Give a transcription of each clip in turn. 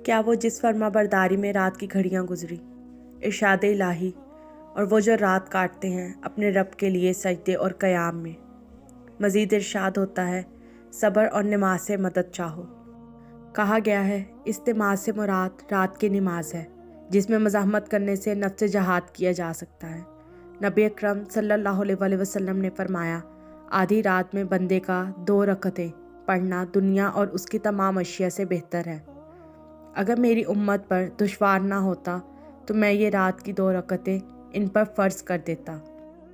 क्या वो जिस फर्मा बरदारी में रात की घड़ियाँ गुजरी, इरशाद इलाही, और वो जो रात काटते हैं अपने रब के लिए सजदे और क़याम में। मज़ीद इरशाद होता है, सब्र और नमाज से मदद चाहो। कहा गया है इस नमाज से मुराद रात की नमाज है, जिसमें मज़ाहमत करने से नफ्स जहाद किया जा सकता है। नबी अकरम सल्लल्लाहु अलैहि वसल्लम ने फरमाया, आधी रात में बंदे का 2 रकतें पढ़ना दुनिया और उसकी तमाम अशिया से बेहतर है। अगर मेरी उम्मत पर दुश्वार ना होता तो मैं ये रात की 2 रकतें इन पर फ़र्ज़ कर देता।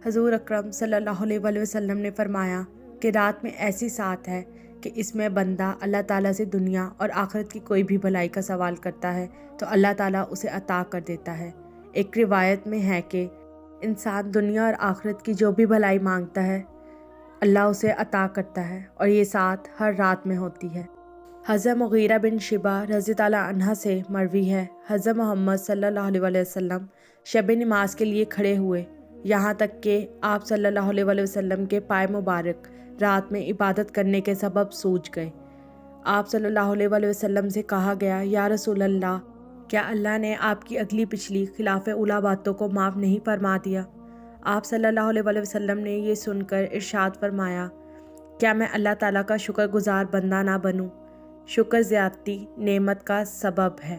हजूर अकरम सल्लल्लाहु अलैहि वसल्लम ने फरमाया कि रात में ऐसी साथ है कि इसमें बंदा अल्लाह ताला से दुनिया और आखिरत की कोई भी भलाई का सवाल करता है तो अल्लाह ताला उसे अता कर देता है। एक रिवायत में है कि इंसान दुनिया और आखिरत की जो भी भलाई मांगता है अल्लाह उसे अता करता है, और ये साथ हर रात में होती है। हज़रत मुगीरा बिन शिबा रज़ी ताला अन्हा से मरवी है, हज़रत मोहम्मद सल्लल्लाहु अलैहि वसल्लम शब नमाज के लिए खड़े हुए, यहाँ तक कि आप सल्लल्लाहु अलैहि वसल्लम के पाए मुबारक रात में इबादत करने के सबब सूज गए। आप सल्लल्लाहु अलैहि वसल्लम से कहा गया, या रसूल अल्लाह, क्या अल्लाह ने आपकी अगली पिछली खिलाफ उला बातों को माफ़ नहीं फरमा दिया? आप सल्लल्लाहु अलैहि वसल्लम ने ये सुनकर इरशाद फरमाया, क्या मैं अल्लाह ताला का शुक्रगुजार बंदा ना बनूं? शुक्र ज़्यादती नेमत का सबब है।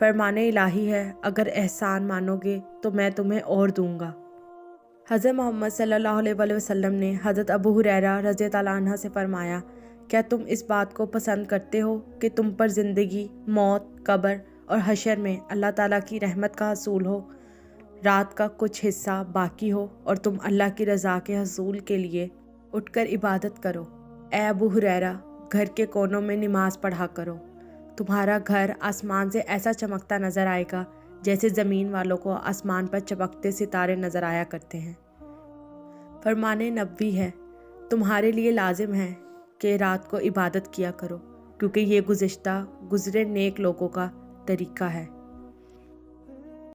फरमाने इलाही है, अगर एहसान मानोगे तो मैं तुम्हें और दूंगा। हज़रत मोहम्मद सल्लल्लाहु अलैहि वसल्लम ने हज़रत अबू हुरैरा रज़ी अल्लाह अन्हु से फरमाया, क्या तुम इस बात को पसंद करते हो कि तुम पर ज़िंदगी, मौत, कब्र और हशर में अल्लाह ताला की रहमत का हसूल हो, रात का कुछ हिस्सा बाकी हो और तुम अल्लाह की रज़ा के हसूल के लिए उठकर इबादत करो? ए अबू हुरैरा, घर के कोनों में नमाज पढ़ा करो। तुम्हारा घर आसमान से ऐसा चमकता नज़र आएगा जैसे ज़मीन वालों को आसमान पर चमकते सितारे नज़र आया करते हैं। फरमाने नबवी है, तुम्हारे लिए लाजिम है कि रात को इबादत किया करो, क्योंकि ये गुज़िश्ता गुज़रे नेक लोगों का तरीक़ा है।